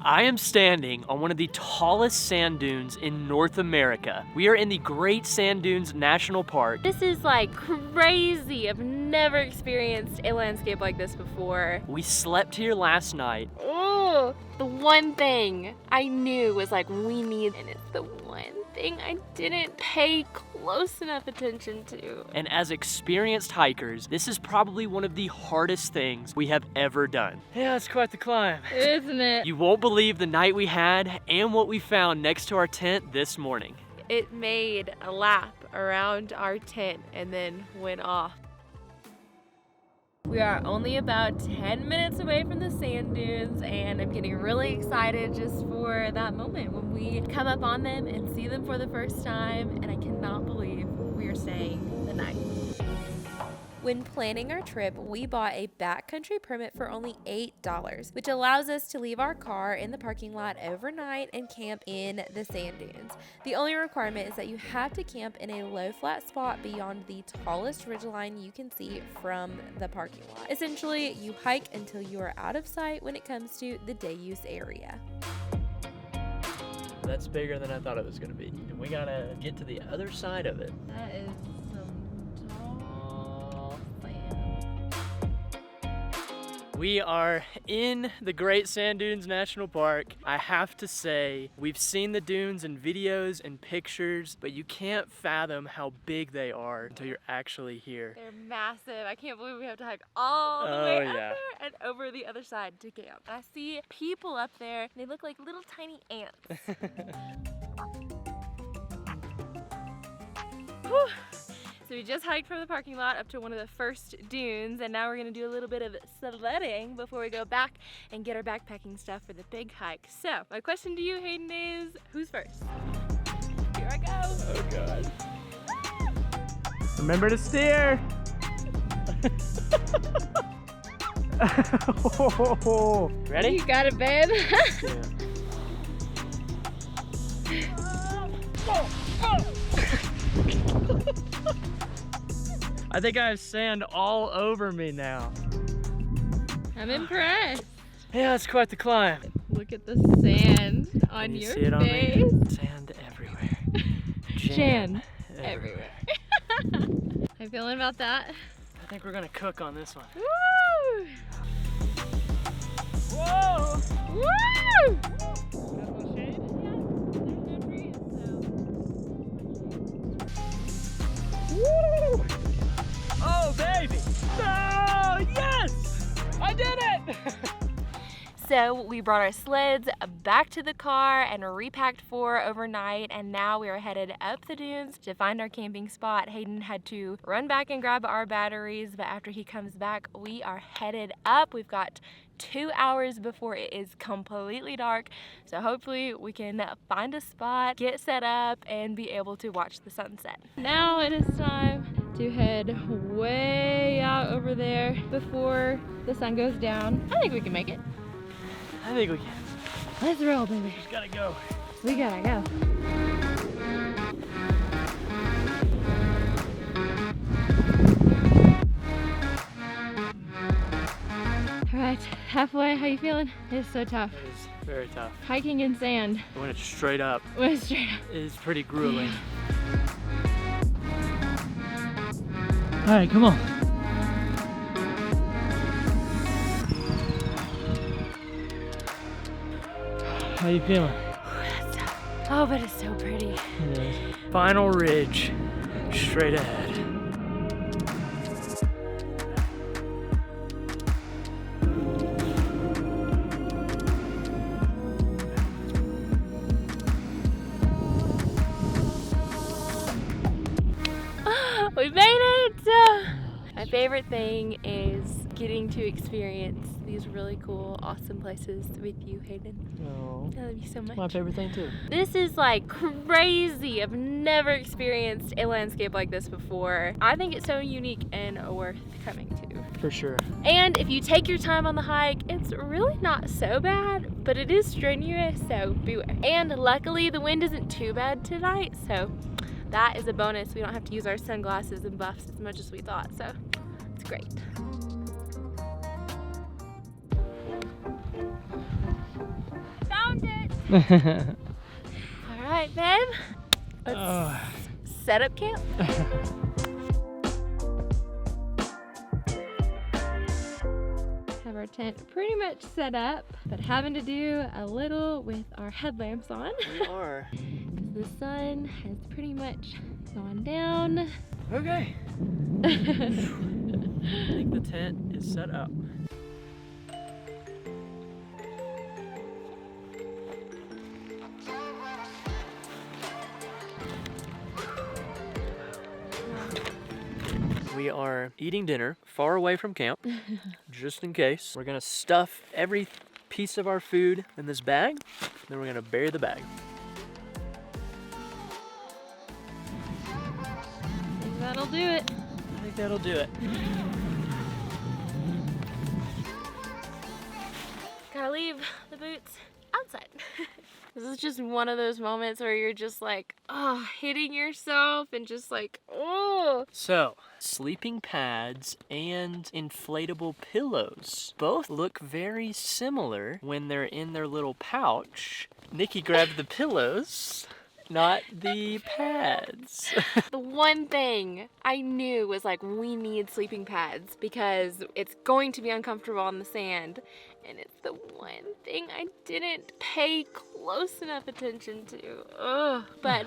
I am standing on one of the tallest sand dunes in North America. We are in the Great Sand Dunes National Park. This is like crazy. I've never experienced a landscape like this before. We slept here last night. Oh, the one thing I knew was like we need, and it's the one thing I didn't pay close enough attention to. And as experienced hikers, this is probably one of the hardest things we have ever done. Yeah, it's quite the climb. Isn't it? You won't believe the night we had and what we found next to our tent this morning. It made a lap around our tent and then went off. We are only about 10 minutes away from the sand dunes, and I'm getting really excited just for that moment when we come up on them and see them for the first time, and I cannot believe we are staying the night. When planning our trip, we bought a backcountry permit for only $8, which allows us to leave our car in the parking lot overnight and camp in the sand dunes. The only requirement is that you have to camp in a low flat spot beyond the tallest ridgeline you can see from the parking lot. Essentially, you hike until you are out of sight when it comes to the day use area. That's bigger than I thought it was gonna be. And we gotta get to the other side of it. That is some tall sand. We are in the Great Sand Dunes National Park. I have to say, we've seen the dunes in videos and pictures, but you can't fathom how big they are until you're actually here. They're massive. I can't believe we have to hike all the way up there and over the other side to camp. I see people up there, and they look like little tiny ants. Whew. So we just hiked from the parking lot up to one of the first dunes, and now we're gonna do a little bit of sledding before we go back and get our backpacking stuff for the big hike. So my question to you, Hayden, is who's first? Here I go. Oh God. Remember to steer. Ready? You got it, babe. I think I have sand all over me now. I'm impressed. Yeah, it's quite the climb. Look at the sand on your see it face. on me? Sand everywhere. Jam everywhere. How you feeling about that? I think we're gonna cook on this one. Woo! Whoa! Woo! Woo! Oh, baby! Oh, yes! I did it! So we brought our sleds back to the car and repacked for overnight, and now we are headed up the dunes to find our camping spot. Hayden had to run back and grab our batteries, but after he comes back, we are headed up. We've got 2 hours before it is completely dark, so hopefully we can find a spot, get set up, and be able to watch the sunset. Now it is time to head way out over there before the sun goes down. I think we can make it. I think we can. Let's roll, baby. Just gotta go. We gotta go. All right, halfway. How you feeling? It's so tough. It is very tough. Hiking in sand. When it's straight up, When it's straight up. it is pretty grueling. All right, come on. How you feeling? That's tough. Oh, but it's so pretty. It is. Final ridge, straight ahead. We made it! My favorite thing is getting to experience these really cool, awesome places with you, Hayden. Oh, I love you so much. my favorite thing too. This is like crazy. I've never experienced a landscape like this before. I think it's so unique and worth coming to. For sure. And if you take your time on the hike, it's really not so bad, but it is strenuous, so beware. And luckily the wind isn't too bad tonight, so that is a bonus. We don't have to use our sunglasses and buffs as much as we thought, so it's great. All right, babe. Let's set up camp. Have our tent pretty much set up, but having to do a little with our headlamps on. We are. The sun has pretty much gone down. Okay. I think the tent is set up. We are eating dinner far away from camp, just in case. We're gonna stuff every piece of our food in this bag, then we're gonna bury the bag. I think that'll do it. I think that'll do it. Gotta leave the boots outside. This is just one of those moments where you're just like, oh, hitting yourself and just like, oh. So, sleeping pads and inflatable pillows both look very similar when they're in their little pouch. Nikki grabbed the pillows, not the pads. The one thing I knew was like, we need sleeping pads because it's going to be uncomfortable on the sand. And it's the one thing I didn't pay close enough attention to. Ugh. But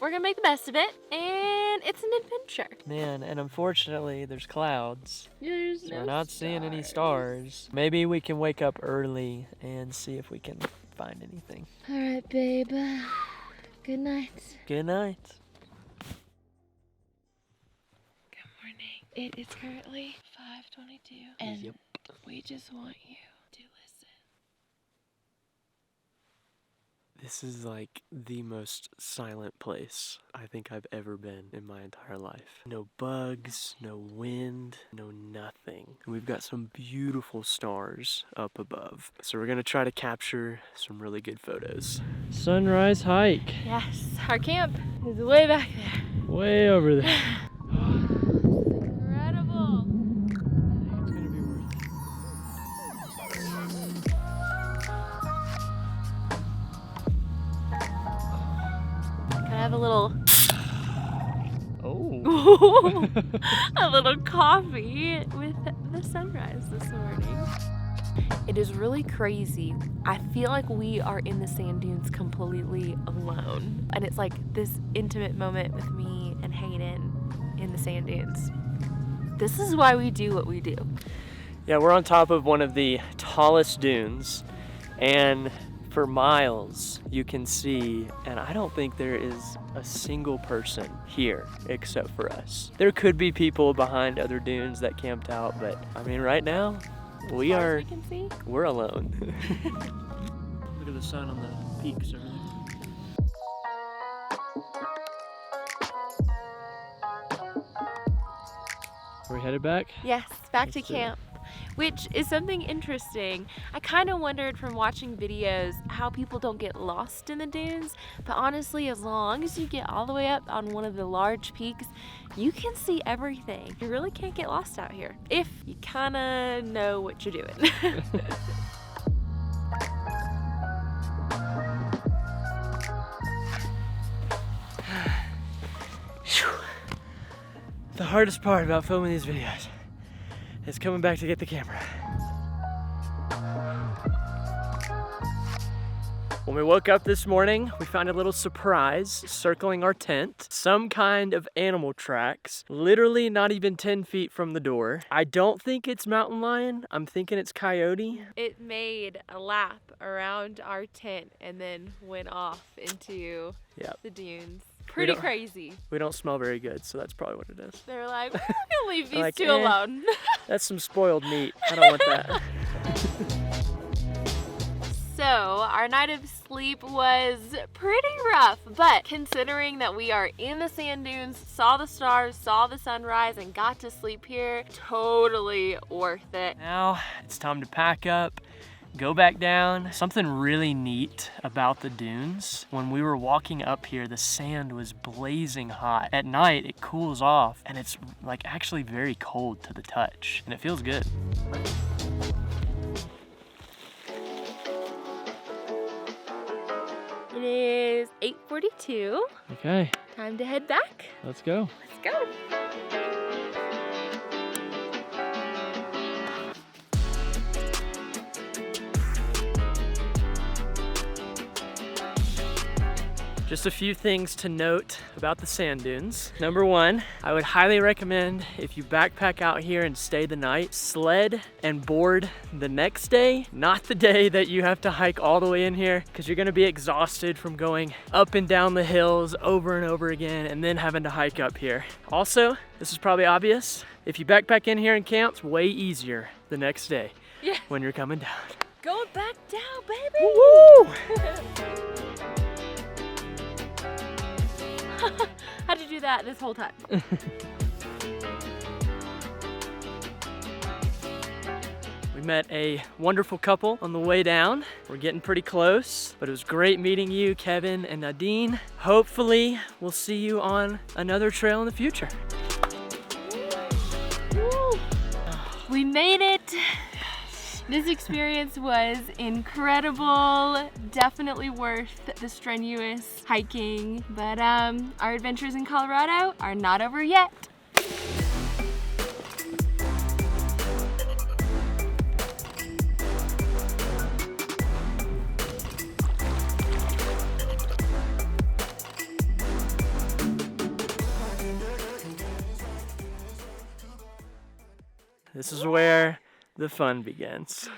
we're gonna make the best of it, and it's an adventure. Man, and unfortunately there's clouds. There's So no we're not seeing any stars. Maybe we can wake up early and see if we can find anything. All right, babe. Good night. Good night. Good morning. It is currently 5:22, and Yep. we just want you to listen. This is like the most silent place I think I've ever been in my entire life. No bugs, no wind, no nothing. And we've got some beautiful stars up above. So we're gonna try to capture some really good photos. Sunrise hike. Yes, our camp is way back there. Way over there. Incredible. It's gonna be worth it. Can I have a little, Oh. a little coffee with the sunrise this morning? It is really crazy. I feel like we are in the sand dunes completely alone. And it's like this intimate moment with me and Hayden in the sand dunes. This is why we do what we do. Yeah, we're on top of one of the tallest dunes, and for miles you can see, and I don't think there is a single person here except for us. There could be people behind other dunes that camped out, but I mean right now We can see. we're alone. Look at the sun on the peaks over there. Are we headed back? Yes, back to Let's do it. camp, which is something interesting. I kind of wondered from watching videos how people don't get lost in the dunes, but honestly, as long as you get all the way up on one of the large peaks, you can see everything. You really can't get lost out here if you kind of know what you're doing. The hardest part about filming these videos is coming back to get the camera. When we woke up this morning, we found a little surprise circling our tent. Some kind of animal tracks, literally not even 10 feet from the door. I don't think it's mountain lion. I'm thinking it's coyote. It made a lap around our tent and then went off into the dunes. Pretty crazy. We don't smell very good, so that's probably what it is. They're like, we're gonna leave these Like, two alone. That's some spoiled meat. I don't want that. So our night of sleep was pretty rough, but considering that we are in the sand dunes, saw the stars, saw the sunrise, and got to sleep here, totally worth it. Now it's time to pack up, go back down. Something really neat about the dunes, when we were walking up here, the sand was blazing hot. At night, it cools off, and it's like actually very cold to the touch, and it feels good. It is 8:42. Okay, Time to head back. let's go. Let's go. Just a few things to note about the sand dunes. Number one, I would highly recommend if you backpack out here and stay the night, sled and board the next day, not the day that you have to hike all the way in here, because you're gonna be exhausted from going up and down the hills over and over again and then having to hike up here. Also, this is probably obvious, if you backpack in here and camp, it's way easier the next day when you're coming down. Going back down, baby. Woo! How'd you do that this whole time? We met a wonderful couple on the way down. We're getting pretty close, but it was great meeting you, Kevin and Nadine. Hopefully, we'll see you on another trail in the future. Woo. We made it. This experience was incredible, definitely worth the strenuous hiking, but our adventures in Colorado are not over yet. This is where the fun begins.